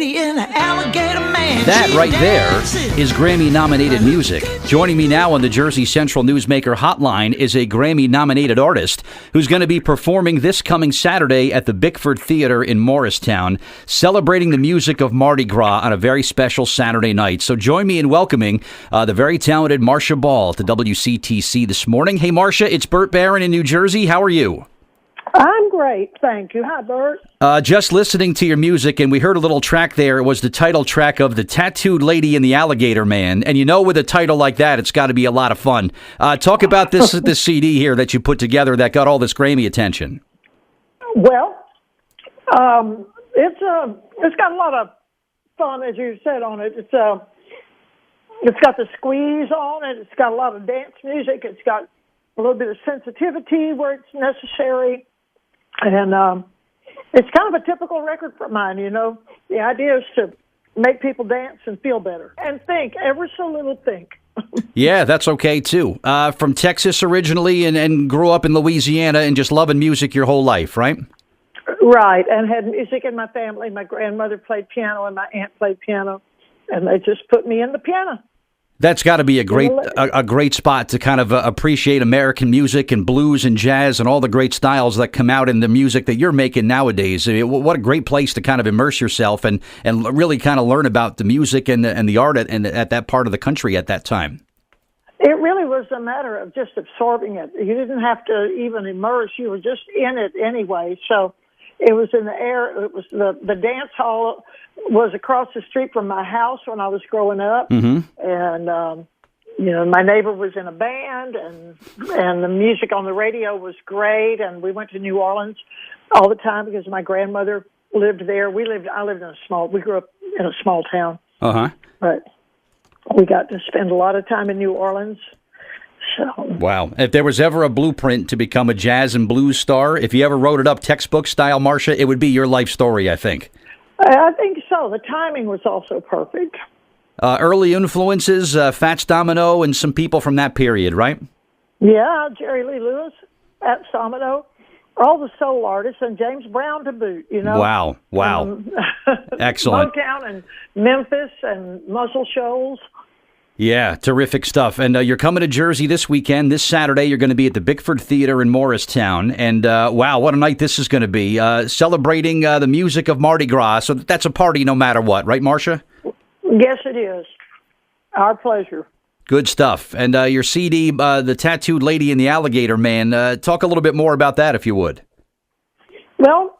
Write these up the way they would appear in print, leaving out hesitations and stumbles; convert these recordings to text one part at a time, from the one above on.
lady and an alligator man. That She right there dances. is Grammy-nominated music. Joining me now on the Jersey Central Newsmaker Hotline is a Grammy-nominated artist who's going to be performing this coming Saturday at the Bickford Theater in Morristown, celebrating the music of Mardi Gras on a very special Saturday night. So join me in welcoming the very talented Marcia Ball to WCTC this morning. Hey, Marcia, it's Bert Barron in New Jersey. How are you? I'm great, thank you. Hi, Bert. Just listening to your music, and we heard a little track there. It was the title track of The Tattooed Lady and the Alligator Man. And you know, with a title like that, it's got to be a lot of fun. Talk about this CD here that you put together that got all this Grammy attention. Well, it's got a lot of fun, as you said, on it. It's got the squeeze on it. It's got a lot of dance music. It's got a little bit of sensitivity where it's necessary. And it's kind of a typical record for mine, you know. The idea is to make people dance and feel better. And think, ever so little think. Yeah, that's okay, too. From Texas originally and grew up in Louisiana and just loving music your whole life, right? Right, and had music in my family. My grandmother played piano and my aunt played piano. And they just put me in the piano. That's got to be a great spot to kind of appreciate American music and blues and jazz and all the great styles that come out in the music that you're making nowadays. I mean, what a great place to kind of immerse yourself and really kind of learn about the music and the art at that part of the country at that time. It really was a matter of just absorbing it. You didn't have to even immerse. You were just in it anyway. So it was in the air. It was the dance hall was across the street from my house when I was growing up. Mm-hmm. And, you know, my neighbor was in a band and the music on the radio was great. And we went to New Orleans all the time because my grandmother lived there. We grew up in a small town. Uh-huh. But we got to spend a lot of time in New Orleans. So. Wow. If there was ever a blueprint to become a jazz and blues star, if you ever wrote it up textbook style, Marcia, it would be your life story, I think. I think so. The timing was also perfect. Early influences, Fats Domino and some people from that period, right? Yeah, Jerry Lee Lewis, Fats Domino, all the soul artists, and James Brown to boot, you know. Wow. Excellent. Motown and Memphis and Muscle Shoals. Yeah, terrific stuff. And you're coming to Jersey this weekend. This Saturday, you're going to be at the Bickford Theater in Morristown. And wow, what a night this is going to be. Celebrating the music of Mardi Gras. So that's a party no matter what, right, Marcia? Yes, it is. Our pleasure. Good stuff. And your CD, The Tattooed Lady and the Alligator Man, talk a little bit more about that, if you would. Well,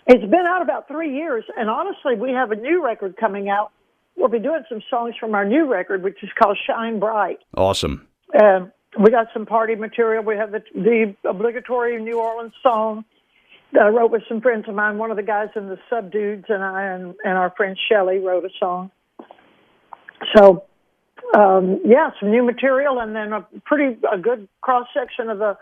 it's been out about 3 years. And honestly, we have a new record coming out. We'll be doing some songs from our new record, which is called Shine Bright. Awesome. We got some party material. We have the obligatory New Orleans song that I wrote with some friends of mine. One of the guys in the Subdudes and I and our friend Shelley wrote a song. So, some new material and then a good cross-section of the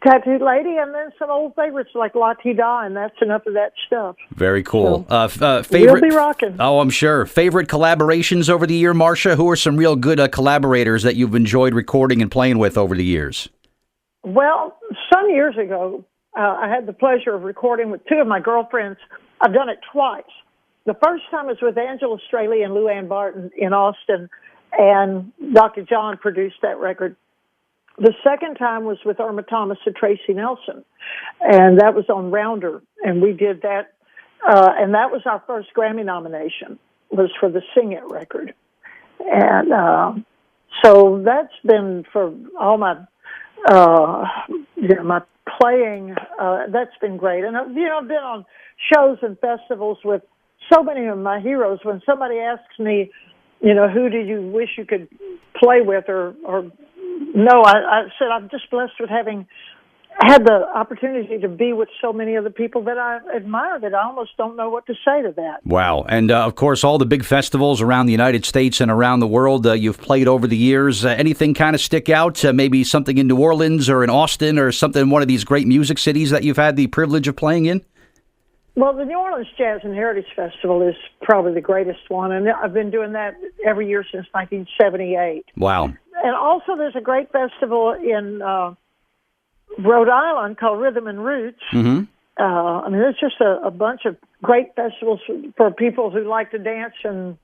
Tattooed Lady, and then some old favorites like La Ti Da, and that's enough of that stuff. Very cool. So, favorite, we'll be rocking. Oh, I'm sure. Favorite collaborations over the year, Marcia? Who are some real good collaborators that you've enjoyed recording and playing with over the years? Well, some years ago, I had the pleasure of recording with two of my girlfriends. I've done it twice. The first time was with Angela Straley and Lou Ann Barton in Austin, and Dr. John produced that record. The second time was with Irma Thomas and Tracy Nelson, and that was on Rounder, and we did that, and that was our first Grammy nomination, was for the Sing It record. And so that's been for all my, my playing, that's been great. And, I've been on shows and festivals with so many of my heroes. When somebody asks me, who do you wish you could play with or no, I said I'm just blessed with having had the opportunity to be with so many of the people that I admire that I almost don't know what to say to that. Wow. And, of course, all the big festivals around the United States and around the world you've played over the years. Anything kind of stick out? Maybe something in New Orleans or in Austin or something in one of these great music cities that you've had the privilege of playing in? Well, the New Orleans Jazz and Heritage Festival is probably the greatest one, and I've been doing that every year since 1978. Wow. And also there's a great festival in Rhode Island called Rhythm and Roots, mm-hmm. I mean, it's just a bunch of great festivals for people who like to dance and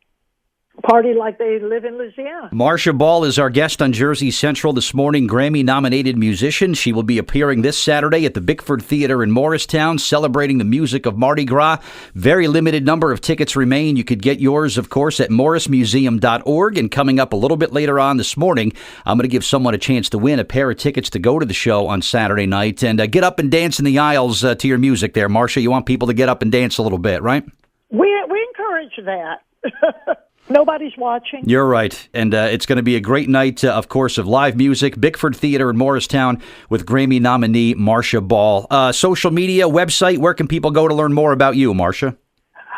party like they live in Louisiana. Marcia Ball is our guest on Jersey Central this morning, Grammy-nominated musician. She will be appearing this Saturday at the Bickford Theater in Morristown, celebrating the music of Mardi Gras. Very limited number of tickets remain. You could get yours, of course, at morrismuseum.org. And coming up a little bit later on this morning, I'm going to give someone a chance to win a pair of tickets to go to the show on Saturday night and get up and dance in the aisles to your music there, Marcia. You want people to get up and dance a little bit, right? We encourage that. Nobody's watching. You're right. And it's going to be a great night, of course, of live music. Bickford Theater in Morristown with Grammy nominee Marcia Ball. Social media, website, where can people go to learn more about you, Marcia?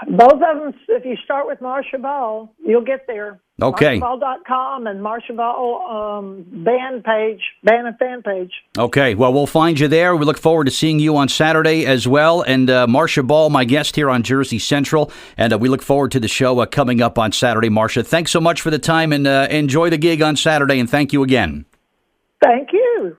Both of them, if you start with Marcia Ball, you'll get there. Okay. MarciaBall.com and Marcia Ball band and fan page. Okay. Well, we'll find you there. We look forward to seeing you on Saturday as well. And Marcia Ball, my guest here on Jersey Central. And we look forward to the show coming up on Saturday, Marcia. Thanks so much for the time and enjoy the gig on Saturday. And thank you again. Thank you.